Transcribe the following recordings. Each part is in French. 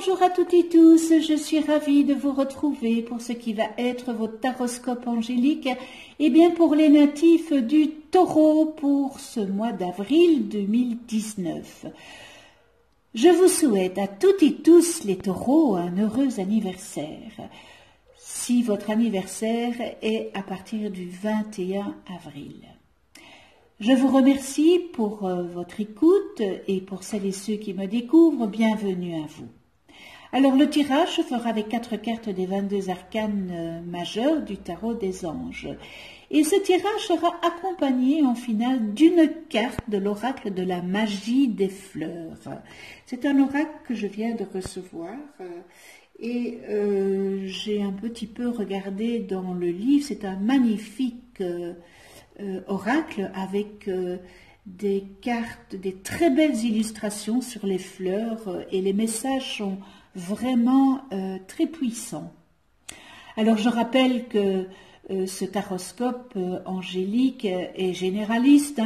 Bonjour à toutes et tous, je suis ravie de vous retrouver pour ce qui va être votre taroscope angélique, et bien pour les natifs du Taureau pour ce mois d'avril 2019. Je vous souhaite à toutes et tous les Taureaux un heureux anniversaire, si votre anniversaire est à partir du 21 avril. Je vous remercie pour votre écoute et pour celles et ceux qui me découvrent, bienvenue à vous. Alors le tirage se fera avec 4 cartes des 22 arcanes majeurs du tarot des anges. Et ce tirage sera accompagné en finale d'une carte de l'oracle de la magie des fleurs. C'est un oracle que je viens de recevoir et j'ai un petit peu regardé dans le livre. C'est un magnifique oracle avec des cartes, des très belles illustrations sur les fleurs et les messages sont vraiment très puissants. Alors je rappelle que ce taroscope angélique est généraliste,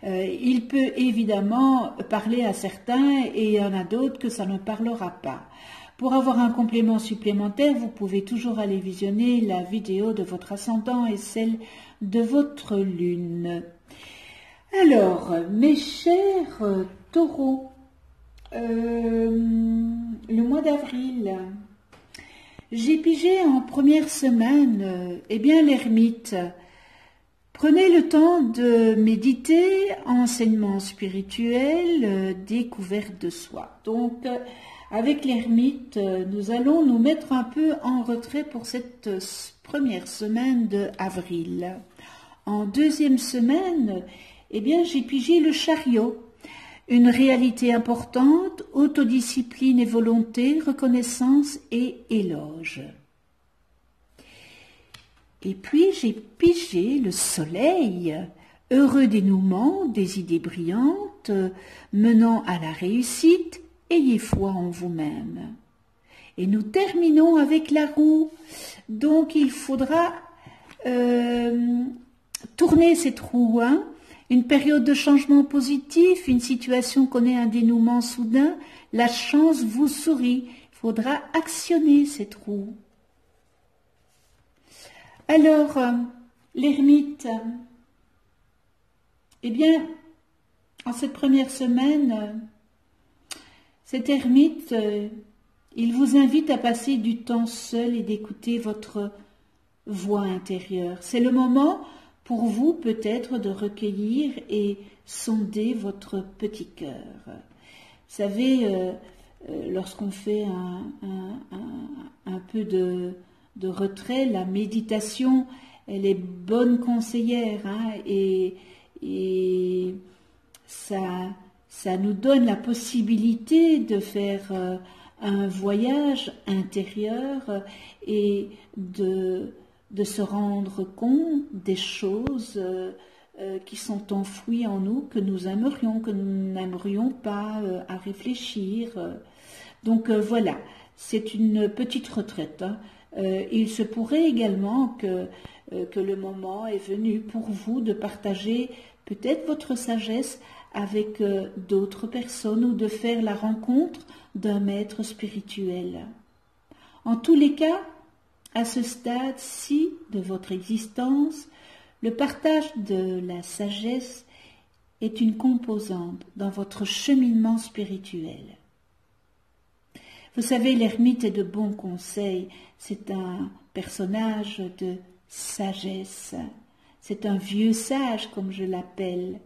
il peut évidemment parler à certains et il y en a d'autres que ça ne parlera pas. Pour avoir un complément supplémentaire, vous pouvez toujours aller visionner la vidéo de votre ascendant et celle de votre lune. Alors, mes chers taureaux, le mois d'avril, j'ai pigé en première semaine, eh bien l'ermite. Prenez le temps de méditer, enseignement spirituel, découverte de soi. Donc, avec l'ermite, nous allons nous mettre un peu en retrait pour cette première semaine d'avril. En deuxième semaine, eh bien, j'ai pigé le chariot. Une réalité importante, autodiscipline et volonté, reconnaissance et éloge. Et puis, j'ai pigé le soleil, heureux dénouement, des idées brillantes, menant à la réussite, ayez foi en vous-même. Et nous terminons avec la roue. Donc, il faudra tourner cette roue, une période de changement positif, une situation connaît un dénouement soudain, la chance vous sourit. Il faudra actionner cette roue. Alors, l'ermite, eh bien, en cette première semaine, cet ermite, il vous invite à passer du temps seul et d'écouter votre voix intérieure. C'est le moment pour vous peut-être de recueillir et sonder votre petit cœur. Vous savez, lorsqu'on fait un peu de retrait, la méditation, elle est bonne conseillère, et ça nous donne la possibilité de faire un voyage intérieur et de se rendre compte des choses qui sont enfouies en nous, que nous aimerions, que nous n'aimerions pas à réfléchir. Donc voilà, c'est une petite retraite. Il se pourrait également que le moment est venu pour vous de partager peut-être votre sagesse avec d'autres personnes ou de faire la rencontre d'un maître spirituel. En tous les cas, à ce stade-ci de votre existence, le partage de la sagesse est une composante dans votre cheminement spirituel. Vous savez, l'ermite est de bons conseils, c'est un personnage de sagesse, c'est un vieux sage comme je l'appelle.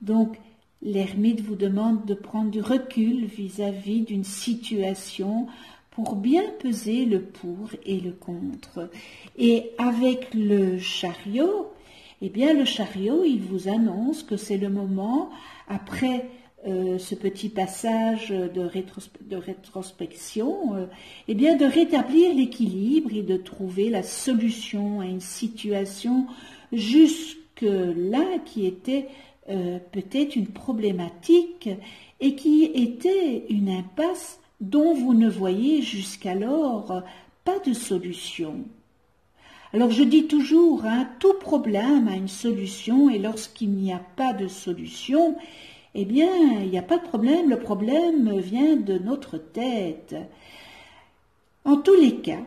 Donc, l'ermite vous demande de prendre du recul vis-à-vis d'une situation pour bien peser le pour et le contre. Et avec le chariot, eh bien le chariot, il vous annonce que c'est le moment, après ce petit passage de rétrospection, eh bien de rétablir l'équilibre et de trouver la solution à une situation jusque-là qui était peut-être une problématique et qui était une impasse dont vous ne voyez jusqu'alors pas de solution. Alors je dis toujours, tout problème a une solution et lorsqu'il n'y a pas de solution, eh bien il n'y a pas de problème, le problème vient de notre tête. En tous les cas,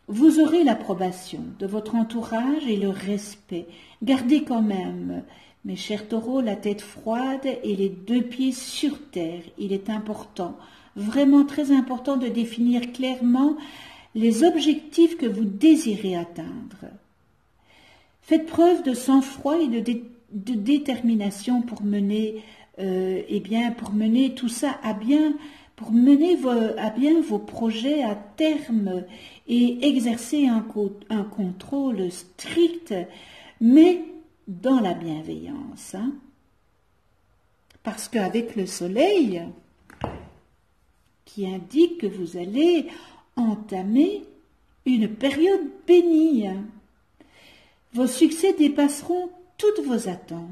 vous aurez l'approbation de votre entourage et le respect. Gardez quand même, mes chers taureaux, la tête froide et les deux pieds sur terre. Il est important, vraiment très important, de définir clairement les objectifs que vous désirez atteindre. Faites preuve de sang-froid et de détermination pour mener, pour mener tout ça à bien, pour mener à bien vos projets à terme et exercer un contrôle strict, mais dans la bienveillance. Hein? Parce qu'avec le soleil, qui indique que vous allez entamer une période bénie, vos succès dépasseront toutes vos attentes.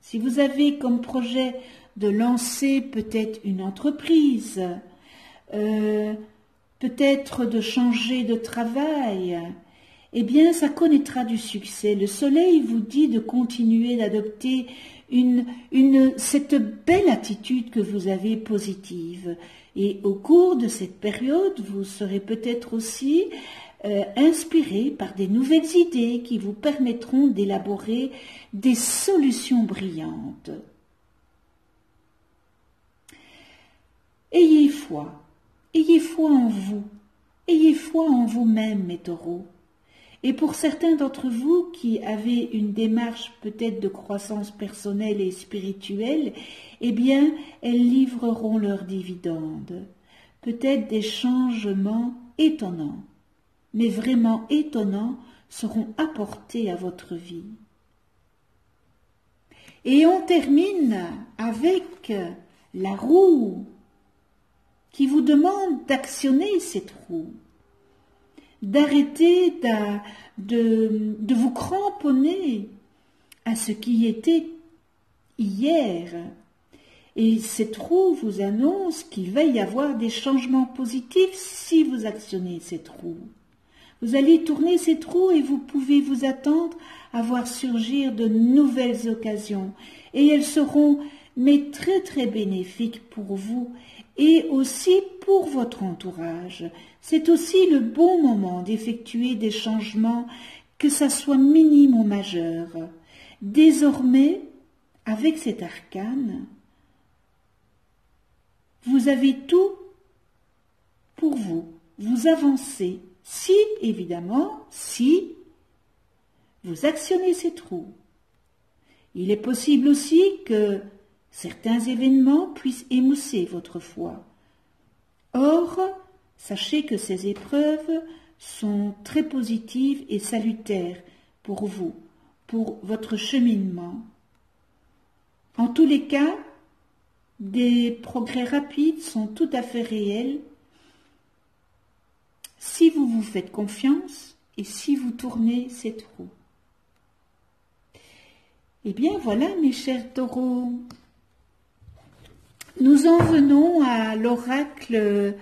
Si vous avez comme projet de lancer peut-être une entreprise, peut-être de changer de travail, eh bien ça connaîtra du succès. Le soleil vous dit de continuer d'adopter cette belle attitude que vous avez positive. Et au cours de cette période, vous serez peut-être aussi inspiré par des nouvelles idées qui vous permettront d'élaborer des solutions brillantes. Ayez foi en vous, ayez foi en vous-même, mes taureaux. Et pour certains d'entre vous qui avez une démarche peut-être de croissance personnelle et spirituelle, eh bien, elles livreront leurs dividendes. Peut-être des changements étonnants, mais vraiment étonnants, seront apportés à votre vie. Et on termine avec la roue qui vous demande d'actionner cette roue, d'arrêter de vous cramponner à ce qui était hier. Et cette roue vous annonce qu'il va y avoir des changements positifs si vous actionnez cette roue. Vous allez tourner cette roue et vous pouvez vous attendre à voir surgir de nouvelles occasions. Et elles seront mais très très bénéfiques pour vous et aussi pour votre entourage. C'est aussi le bon moment d'effectuer des changements, que ça soit minime ou majeur. Désormais, avec cet arcane, vous avez tout pour vous. Vous avancez. Si, évidemment, si vous actionnez cette roue. Il est possible aussi que certains événements puissent émousser votre foi. Or, sachez que ces épreuves sont très positives et salutaires pour vous, pour votre cheminement. En tous les cas, des progrès rapides sont tout à fait réels si vous vous faites confiance et si vous tournez cette roue. Eh bien voilà, mes chers taureaux, nous en venons à l'oracle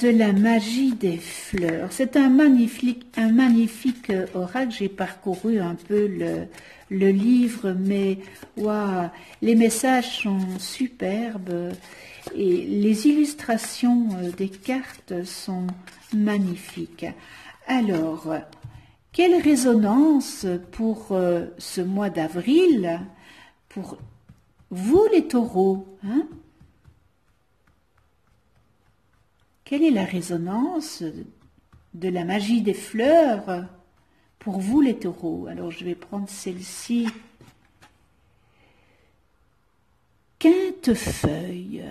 de la magie des fleurs. C'est un magnifique oracle. J'ai parcouru un peu le livre, mais waouh, les messages sont superbes et les illustrations des cartes sont magnifiques. Alors, quelle résonance pour ce mois d'avril, pour vous les taureaux, hein? Quelle est la résonance de la magie des fleurs pour vous les taureaux? Alors je vais prendre celle-ci. Quintefeuille.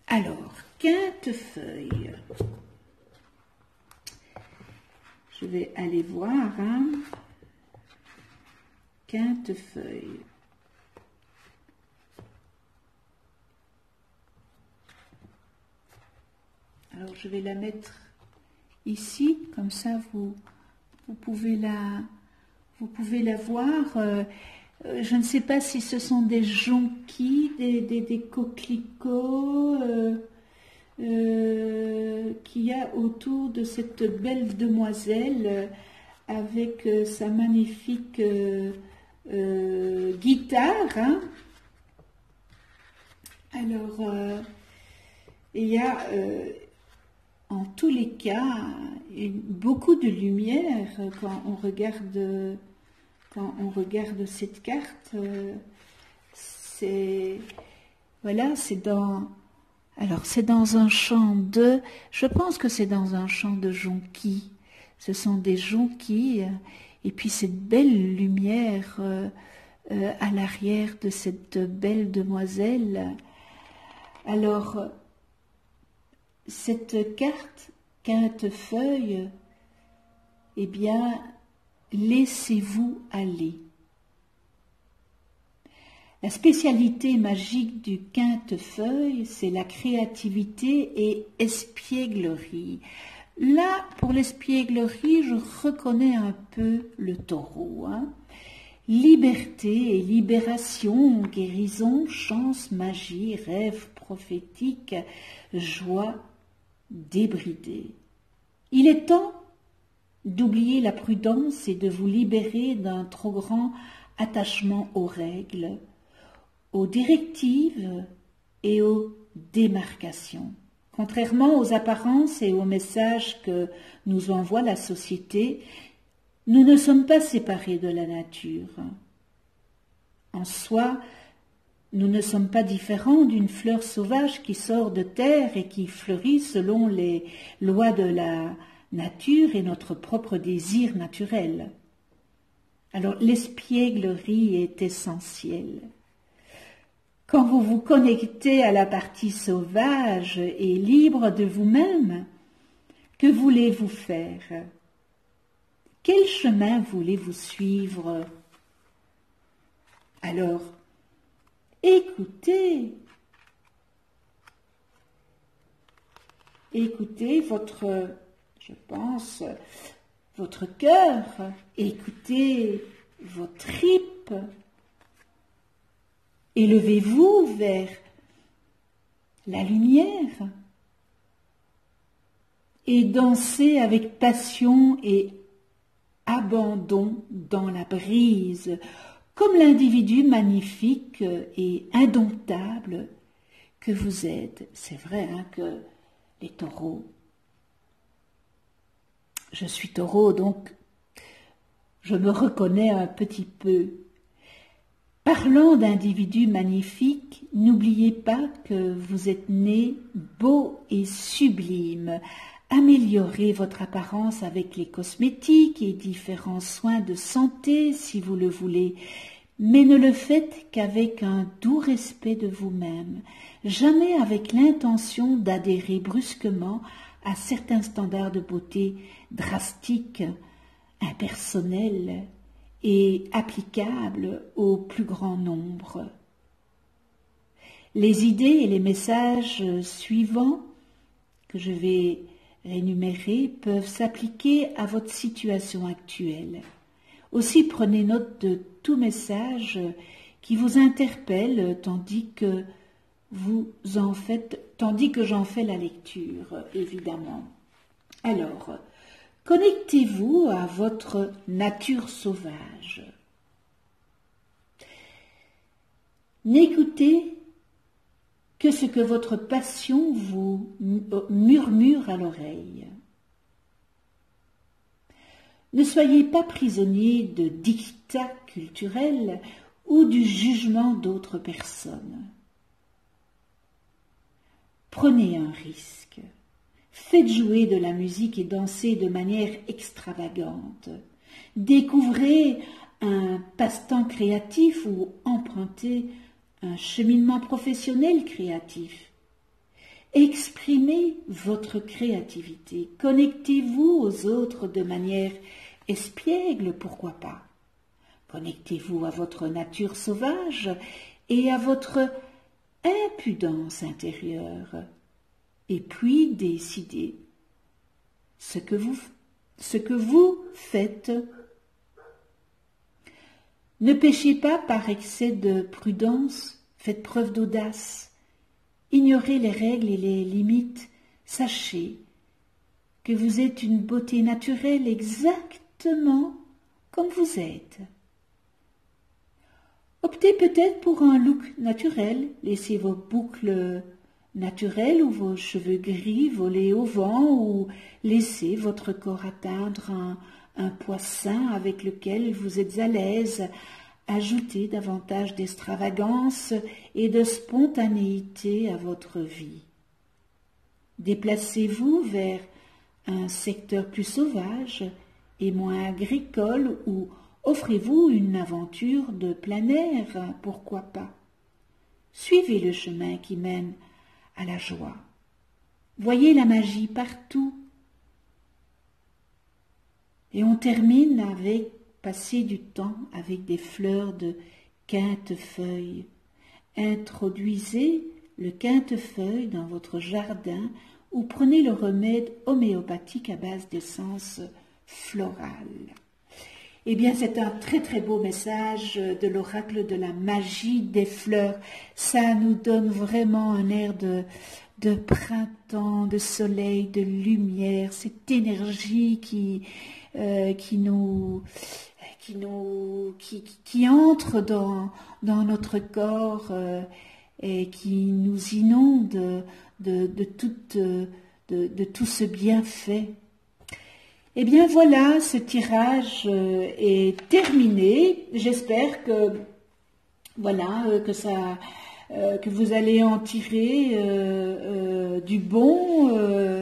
Alors, quintefeuille. Je vais aller voir, hein. Quintefeuille. Alors je vais la mettre ici, comme ça vous pouvez la voir. Je ne sais pas si ce sont des jonquilles, des coquelicots qu'il y a autour de cette belle demoiselle avec sa magnifique guitare. Hein. Alors, il y a en tous les cas, beaucoup de lumière quand on regarde cette carte. Voilà, c'est dans un champ je pense que c'est dans un champ de jonquilles. Ce sont des jonquilles, et puis cette belle lumière à l'arrière de cette belle demoiselle. Alors, cette carte quintefeuille, eh bien, laissez-vous aller. La spécialité magique du quintefeuille, c'est la créativité et espièglerie. Là, pour l'espièglerie, je reconnais un peu le taureau. Liberté et libération, guérison, chance, magie, rêve prophétique, joie débridée. Il est temps d'oublier la prudence et de vous libérer d'un trop grand attachement aux règles, aux directives et aux démarcations. Contrairement aux apparences et aux messages que nous envoie la société, nous ne sommes pas séparés de la nature. En soi, nous ne sommes pas différents d'une fleur sauvage qui sort de terre et qui fleurit selon les lois de la nature et notre propre désir naturel. Alors l'espièglerie est essentielle. Quand vous vous connectez à la partie sauvage et libre de vous-même, que voulez-vous faire? Quel chemin voulez-vous suivre? Alors, écoutez votre, je pense, votre cœur, écoutez vos tripes. Élevez-vous vers la lumière et dansez avec passion et abandon dans la brise, comme l'individu magnifique et indomptable que vous êtes. C'est vrai que les taureaux, je suis taureau, donc je me reconnais un petit peu. Parlant d'individus magnifiques, n'oubliez pas que vous êtes né beau et sublime. Améliorez votre apparence avec les cosmétiques et différents soins de santé si vous le voulez, mais ne le faites qu'avec un doux respect de vous-même, jamais avec l'intention d'adhérer brusquement à certains standards de beauté drastiques, impersonnels et applicables au plus grand nombre. Les idées et les messages suivants que je vais énumérer peuvent s'appliquer à votre situation actuelle. Aussi prenez note de tout message qui vous interpelle tandis que j'en fais la lecture, évidemment. Alors, connectez-vous à votre nature sauvage. N'écoutez que ce que votre passion vous murmure à l'oreille. Ne soyez pas prisonnier de dictats culturels ou du jugement d'autres personnes. Prenez un risque. Faites jouer de la musique et dansez de manière extravagante. Découvrez un passe-temps créatif ou empruntez un cheminement professionnel créatif. Exprimez votre créativité. Connectez-vous aux autres de manière espiègle, pourquoi pas. Connectez-vous à votre nature sauvage et à votre impudence intérieure. Et puis décidez ce que vous faites. Ne péchez pas par excès de prudence, faites preuve d'audace. Ignorez les règles et les limites. Sachez que vous êtes une beauté naturelle exactement comme vous êtes. Optez peut-être pour un look naturel. Laissez vos boucles naturel ou vos cheveux gris voler au vent ou laissez votre corps atteindre un poids sain avec lequel vous êtes à l'aise. Ajoutez davantage d'extravagance et de spontanéité à votre vie. Déplacez-vous vers un secteur plus sauvage et moins agricole ou offrez-vous une aventure de plein air, pourquoi pas. Suivez le chemin qui mène à la joie. Voyez la magie partout. Et on termine avec passer du temps avec des fleurs de quintefeuille. Introduisez le quintefeuille dans votre jardin ou prenez le remède homéopathique à base d'essence florale. Eh bien, c'est un très très beau message de l'oracle de la magie des fleurs. Ça nous donne vraiment un air de printemps, de soleil, de lumière, cette énergie qui entre dans notre corps et qui nous inonde de tout ce bienfait. Eh bien voilà, ce tirage est terminé. J'espère que voilà que vous allez en tirer du bon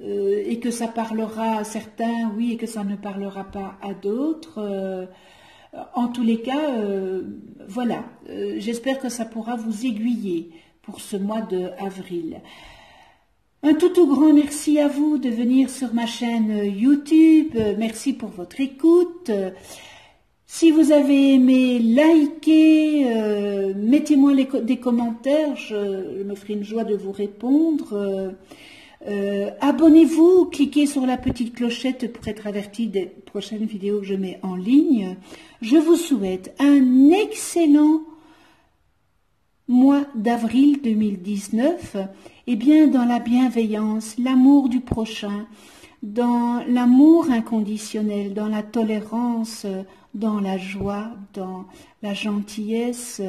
et que ça parlera à certains, oui, et que ça ne parlera pas à d'autres. En tous les cas, voilà, j'espère que ça pourra vous aiguiller pour ce mois d'avril. Un tout grand merci à vous de venir sur ma chaîne YouTube. Merci pour votre écoute. Si vous avez aimé, likez, mettez-moi des commentaires, je me ferai une joie de vous répondre. Abonnez-vous, cliquez sur la petite clochette pour être averti des prochaines vidéos que je mets en ligne. Je vous souhaite un excellent mois d'avril 2019, et bien dans la bienveillance, l'amour du prochain, dans l'amour inconditionnel, dans la tolérance, dans la joie, dans la gentillesse,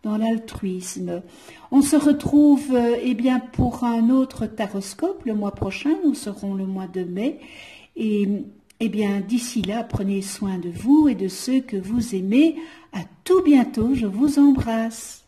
dans l'altruisme. On se retrouve eh bien pour un autre taroscope le mois prochain, nous serons le mois de mai, et eh bien d'ici là, prenez soin de vous et de ceux que vous aimez. À tout bientôt, je vous embrasse.